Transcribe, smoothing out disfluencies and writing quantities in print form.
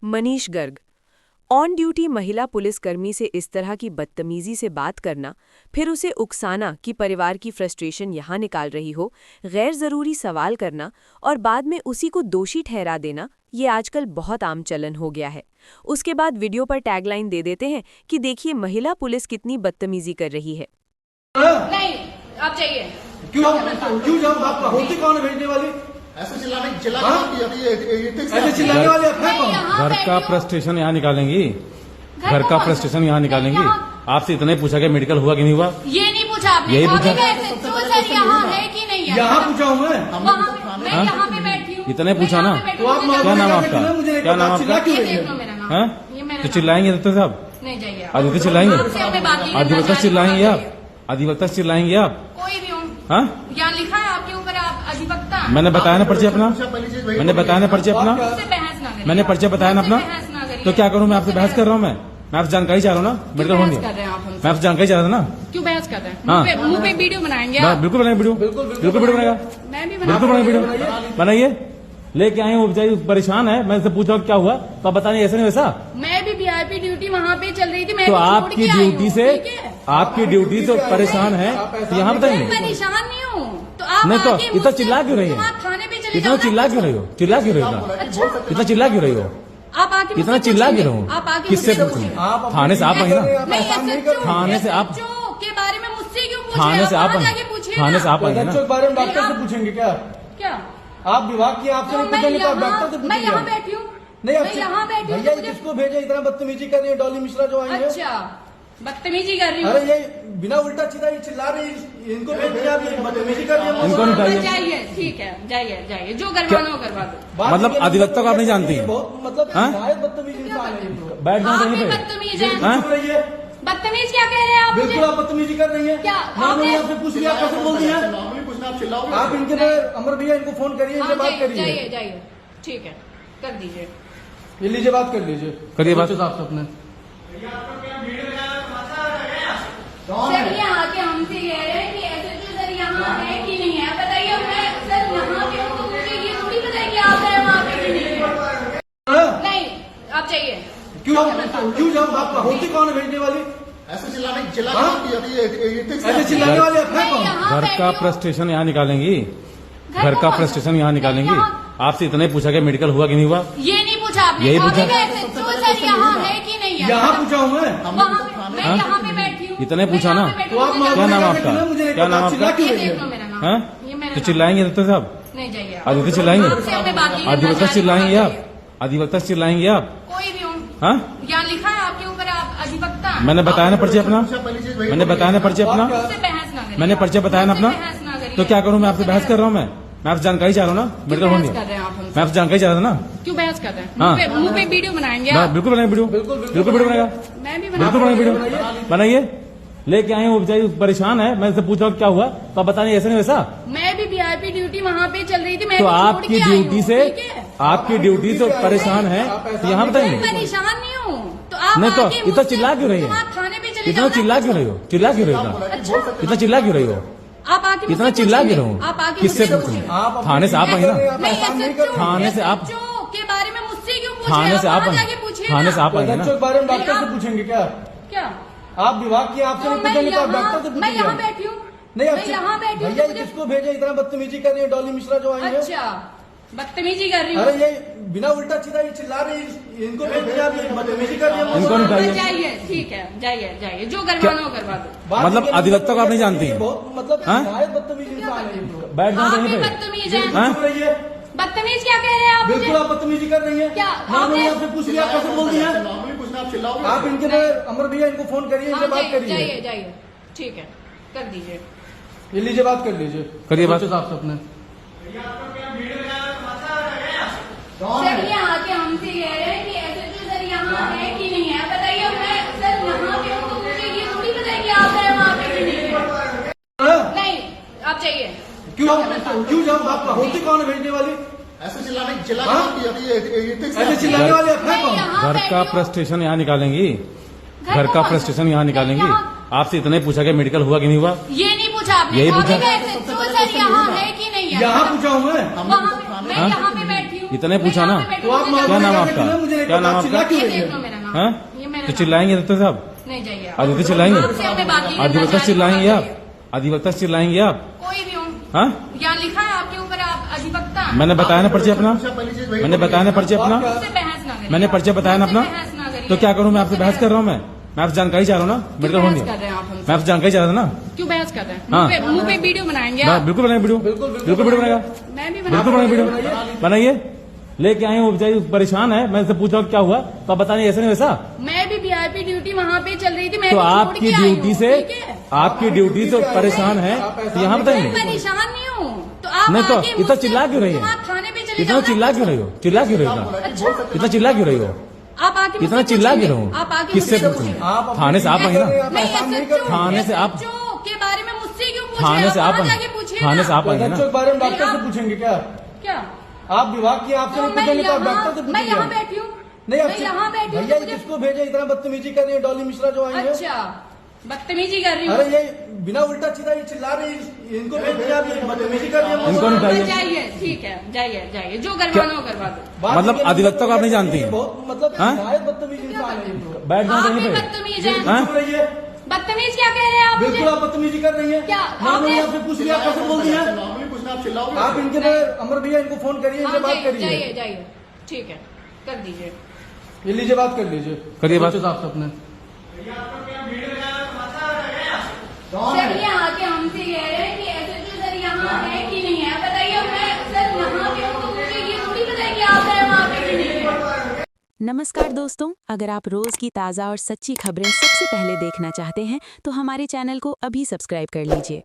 Manish Garg. On duty महिला पुलिसकर्मी से इस तरह की बदतमीजी से बात करना, फिर उसे उकसाना कि परिवार की फ्रस्ट्रेशन यहाँ निकाल रही हो, गैर जरूरी सवाल करना और बाद में उसी को दोषी ठहरा देना, ये आजकल बहुत आम चलन हो गया है। उसके बाद वीडियो पर टैगलाइन दे देते हैं कि देखिए महिला पुलिस कितनी बदतमीजी कर रही है। नहीं, आप चाहिए क्यों जाओ? आपका होती कौन है भेजने वाली? ऐसे चिल्लाने वाले कौन? घर का फ्रस्ट्रेशन यहाँ निकालेंगी, घर का फ्रस्ट्रेशन यहाँ निकालेंगी। आपसे इतना ही पूछा कि मेडिकल हुआ कि नहीं हुआ? ये नहीं पूछा आपने। यही पूछा। सर यहाँ है कि नहीं है? यहाँ पूछा हूँ मैं यहाँ पे बैठी हूँ। इतना ही पूछा ना। तो आप क्या नाम आपका? क्या नाम आपका? मेरा तो चिल्लाएंगे दत्ता साहब? नहीं जाइए। अधिवक्ता चिल्लाएंगे? अधिवक्ता चिल्लाएंगे आप? कोई अधिवक्ता चिल्लाएंगे आप? भी हो, हाँ, यहाँ लिखा है आपके ऊपर आप अधिवक्ता। मैंने बताया ना पर्चे अपना, मैंने बताया ना पर्चे अपना, मुझसे बहस ना करिए। मैंने पर्चे बताया ना अपना। बहस ना करिए। तो क्या करूँ? मैं आपसे बहस कर रहा हूँ। मैं आपसे जानकारी चाह रहा हूँ ना। मेडिकल होंगे, कर रहे हैं आप हमसे? मैं आपसे जानकारी चाह रहा था ना। क्यों बहस कर रहे हैं? हाँ। मुंह पे वीडियो बनाएंगे आप? बिल्कुल बनाएंगे वीडियो, बिल्कुल वीडियो बनेगा, मैं भी बिल्कुल बनाएंगे वीडियो, बनाइए। लेके आए वो बेचारी परेशान है, मैं उससे पूछा क्या हुआ तो आप बताइए ऐसा नहीं वैसा। मैं भी वीआईपी ड्यूटी वहाँ पे चल रही थी। मैं तो भी छोड़ आपकी के आई हूँ, ड्यूटी से, ठीक है? आपकी ड्यूटी से परेशान है तो यहाँ मैं बताइए। परेशान नहीं हूँ तो आप नहीं तो आके इतना मुझसे- चिल्ला क्यों रही है? तुम आप थाने पे चले इतना जाओ। चिल्ला क्यों रही हो? चिल्ला क्यों रही हो? अच्छा, इतना चिल्ला क्यों रही हो? आप आके इतना मुझसे चिल्ला पूछेंगे। क्यों रहो? आप आके किससे मुझसे पूछूं? पूछेंगे। थाने से आप आए ना। नहीं, SHO थाने से आप- के बारे में मुझसे क्यों पूछ थाने रहे से हो? आप वहाँ आए, जाके पूछिए थाने ना। से आप आएंगे ना। बच्चों के बारे में डॉक्टर नहीं, से पूछेंगे क्या? क्या आप विभाग की आपसे तो नहीं मैं पूछेंगे तो आप यहाँ- डॉक्टर से मैं पूछेंगे। यहाँ बैठी हूँ। नहीं मैं यहाँ बैठी हूँ, भैया मुझे- किसको भेजे? इतना बदतमीजी कर रही है डॉली मिश्रा जो आई है। अच्छा, बदतमीजी कर रही हूँ। अरे ये बिना उल्टा सीधा ये चिल्ला रही है, इनको भेज दिया, आप ये बदतमीजी कर रही है। इनको नहीं चाहिए। जाइए, ठीक है, जाइए जो करवाना हो करवा दो। बात मतलब ये अधिवक्ता को आप नहीं जानती हैं? बहुत मतलब हाँ? शायद बदतमीज इंसान है ये लोग। बैठ जाओ आप कहीं भी पे। बदतमीज हैं। हाँ? चुप रहिए। बदतमीज क्या कह रहे हैं आप मुझे? बिल्कुल आप बदतमीजी कर रही है। क्या? मामूली आपने- आपसे पूछ लिया, कैसे बोल दिया? नॉर्मली पूछना, आप चिल्लाओगे। आप इनके पे अमर भैया इनको फोन करिए, इनसे हाँ, बात करिए। जाइए, ठीक है, कर दीजिए। ये लीजिए बात कर लीजिए, करिए बात। साहब से अपने। सर यहाँ के हमसे कह रहे हैं कि SHO सर यहाँ है कि नहीं है? बताइए। मैं सर यहाँ पे हूँ तो मुझे ये थोड़ी पता है कि आप हैं वहाँ पे कि नहीं है। नहीं, आप चाहिए क्यों जाओ? आपका होती कौन है भेजने वाली? ऐसे ऐसे चिल्लाने वाले मैं कौन? यहाँ घर बैठी का हूँ। फ्रस्ट्रेशन यहाँ निकालेंगी, घर का फ्रस्ट्रेशन यहाँ निकालेंगी। आपसे इतना ही पूछा कि मेडिकल हुआ कि नहीं हुआ? ये नहीं पूछा आपने। यही पूछा। SHO सर यहाँ है कि नहीं है? यहाँ पूछा हूँ मैं मैं यहाँ पे बैठी हूँ। इतना ही पूछा ना। तो आप क्या नाम आपका? मुझे क्या नाम चिल्ला आपका? क्यों ये रही देख लो है? मेरा नाम। हाँ? ये मेरा तो नाम। चिल्लाएंगे दत्ता साहब? नहीं जाइए। अधिवक्ता चिल्लाएंगे? आपसे हमें बात नहीं करना अधिवक्ता चाहिए। चिल्लाएंगे आप? अधिवक्ता चिल्लाएंगे आप? कोई भी हो, हाँ, यहाँ लिखा है आपके ऊपर आप अधिवक्ता। मैंने बताया ना पर्चे अपना, मैंने बताया ना पर्चे अपना, मुझसे बहस ना करिए। मैंने पर्चे बताया ना अपना। मुझसे बहस ना करिए। तो क्या करूँ? मैं आपसे बहस कर रहा हूँ। मैं आपसे जानकारी चाह रहा हूँ ना। क्यों मेडिकल बहस होंगे, कर रहे हैं आप हमसे? मैं आपसे जानकारी चाह रहा था ना। क्यों बहस कर रहे हैं? हाँ। मुंह पे वीडियो बनाएंगे आप? बिल्कुल बनाएंगे वीडियो, बिल्कुल वीडियो बनेगा, मैं भी बिल्कुल बनाएंगे वीडियो, बनाइए। लेके आए वो बेचारी परेशान है, मैं उससे पूछा क्या हुआ तो आप बताइए ऐसा नहीं वैसा। मैं भी वीआईपी ड्यूटी वहाँ पे चल रही थी। मैं तो भी छोड़ आपकी के आई हूँ, ड्यूटी से, ठीक है? आपकी ड्यूटी से परेशान है तो यहाँ मैं बताइए। परेशान नहीं हूँ तो आप नहीं तो आके इतना मुझसे- चिल्ला क्यों रही है? तुम आप थाने पे चले इतना जाओ। चिल्ला क्यों रही हो? चिल्ला क्यों रही हो? अच्छा, इतना चिल्ला क्यों रही हो? आप आके इतना मुझसे चिल्ला क्यों पूछेंगे। रहो? आप आके किससे मुझसे पूछूं? पूछेंगे। थाने से आप आएंगे ना। नहीं, SHO थाने से आप- के बारे में मुझसे क्यों पूछ थाने रहे से हो? आप वहाँ आएंगे, जाके पूछिए थाने ना। से आप आएंगे ना। बच्चों के बारे में डॉक्टर से पूछेंगे क्या? क्या? आप विभाग की आपसे तो नहीं मैं पूछेंगे तो आप डॉक्टर से यहाँ- मैं यहाँ पूछेंगे। बैठी हूँ। नहीं मैं यहाँ बैठी हूँ भैया तो मुझे- किसको भेजे? इतना बदतमीजी कर रही है डॉली मिश्रा जो आई है। अच्छा, बदतमीजी कर रही हूँ। अरे ये बिना उल्टा सीधा ये चिल्ला रही है, इनको भेज दिया, आप ये बदतमीजी कर रही है। इनको नहीं चाहिए। जाइए, ठीक है, जाइए जो करवाना हो करवा दो। बात मतलब ये अधिवक्ता को आप नहीं जानती हैं? बहुत मतलब हाँ? शायद बदतमीज इंसान है ये लोग। बैठ जाओ आप कहीं भी पे। बदतमीज हैं। हाँ? चुप रहिए। बदतमीज क्या कह रहे हैं आप बिल्कुल मुझे? आप बदतमीजी कर रही है। क्या? मामूली आपने- आपसे पूछ लिया, कैसे बोल दिया? नॉर्मली पूछना, आप चिल्लाओगे। आप इनके पे अमर भैया इनको फोन करिए, इनसे हाँ, बात करिए। जाइए, ठीक है, कर दीजिए। ये लीजिए बात कर लीजिए, करिए बात। साहब से अपने। सर यहाँ के हमसे कह रहे हैं कि SHO सर यहाँ है कि नहीं है? बताइए। मैं सर यहाँ पे हूँ तो मुझे ये थोड़ी पता है कि आप हैं वहाँ पे कि नहीं है। नहीं, आप चाहिए क्यों जाओ? आपका होती कौन है भेजने वाली? ऐसे ऐसे चिल्लाने चिल्लाने वाले मैं कौन? यहाँ घर बैठी का हूँ। फ्रस्ट्रेशन यहाँ निकालेंगी, घर का फ्रस्ट्रेशन यहाँ निकालेंगी। आपसे इतना ही पूछा कि मेडिकल हुआ कि नहीं हुआ? ये नहीं पूछा आपने। यही पूछा। SHO सर यहाँ है कि नहीं है? यहाँ पूछा हूँ मैं मैं यहाँ पे बैठी हूँ। इतने पूछा ना। तो आप क्या नाम है आपका? मुझे नहीं क्या नाम है पता, चिल्ला आपका? क्यों ये रही देख है? लो मेरा नाम। हैं? ये मेरा तो नाम। चिल्लाएंगे दत्ता साहब? नहीं जाइए आप। अधिवक्ता चिल्लाएंगे? आपसे हमें बात नहीं करना, अधिवक्ता शादी चिल्लाएंगे बात आप? करिए। अधिवक्ता चिल्लाएंगे आप? कोई भी हो, हाँ? यहाँ लिखा है आपके ऊपर आप अधिवक्ता हैं। मैंने बताया ना पर्चे अपना? पहली चीज वही मैंने बताया ना पर्चे अपना? मुझसे बहस ना करिए। मैंने पर्चे बताया ना अपना? मुझसे बहस ना करिए। तो क्या करूं मैं आपसे बहस कर रहा हूं मैं आपसे जानकारी चाह रहा हूं ना मेडिकल होम बहस नहीं कर रहे हैं आप हमसे? मैं आपसे जानकारी चाह रहा था ना। क्यों बहस कर रहे हैं? हाँ। मुंह पे वीडियो बनाएंगे हाँ, आप? बिल्कुल बनाएगा वीडियो, बिल्कुल वीडियो बनेगा, मैं भी बिल्कुल बना बनाएगा वीडियो, बनाइए। लेके आए वो बेचारी परेशान है, मैं इससे पूछ रहा हूँ क्या हुआ, तो आप बताइए ऐसा नहीं वैसा। मैं भी वीआईपी ड्यूटी वहाँ पे चल रही थी, मैं तो भी छोड़ आपकी के आई ड्यूटी हूँ, से ठीक है? आपकी ड्यूटी से परेशान है तो यहाँ मैं बताएंगे। परेशान नहीं हूँ, तो आप नहीं तो आके इतना मुझसे- चिल्ला क्यों रही तो है? आप थाने पे चले इतना जाओ ना। चिल्ला क्यों रही हो? चिल्ला क्यों रही हो? अच्छा, इतना चिल्ला क्यों रही हो? आप आके इतना मुझसे चिल्ला क्यों पूछेंगे। रहो? आप आके किससे मुझसे पूछेंगे? पूछेंगे। थाने से आप आएंगे ना? नहीं, एहसान नहीं SHO कर- थाने से आप- SHO के बारे में मुझसे क्यों पूछ थाने रहे से हैं? आप वहाँ आएंगे। जाके पूछिए थाने ना। से आप आएंगे ना? बच्चों के बारे में डॉक्टर नहीं, से आप- पूछेंगे क्या? क्या आप विभाग की आपसे नहीं मैं पूछेंगे तो आप डॉक्टर से यहाँ मैं यहाँ पूछेंगे। बैठी हूँ, नहीं मैं यहाँ बैठी हूँ, भैया तो ये मुझे- किसको भेजे? इतना बदतमीजी कर रही है डॉली मिश्रा जो आई है। अच्छा बदतमीजी कर रही अरे हूँ। ये बिना उल्टा सीधा ये चिल्ला रही है, इनको भेज दिया, आप ये बदतमीजी कर रही है। इनको नहीं चाहिए। जाइए, ठीक है, जाइए, जो करवाना हो करवा दो। बात मतलब ये नहीं अधिवक्ता को आप नहीं जानती? ये बहुत मतलब हाँ? शायद बदतमीज इंसान है ये तो। बैठ जाओ आप कहीं भी पे। बदतमीज ये हैं। हाँ? चुप रही है। बदतमीज क्या कह रहे हैं आप मुझे? बिल्कुल आप बदतमीजी कर रही है। क्या? मैंने आपसे पूछ लिया, आप कैसे बोल दिया? नॉर्मली पूछना, आप चिल्लाओगे? आप इनके पे अमर भैया इनको फोन करिए, इनसे हाँ, बात करिए। जाइए, ठीक है, कर दीजिए। ये लीजिए, बात कर लीजिए, करिए बात। बच्चों साहब से अपने। सर ये आके हमसे कह रहे हैं कि SHO सर यहाँ है कि नहीं है, बताइए। मैं सर यहाँ पे हूँ तो मुझे ये थोड़ी पता है कि आप हैं वहाँ पे कि नहीं है। नमस्कार दोस्तों, अगर आप रोज की ताज़ा और सच्ची खबरें सबसे पहले देखना चाहते हैं तो हमारे चैनल को अभी सब्सक्राइब कर लीजिए।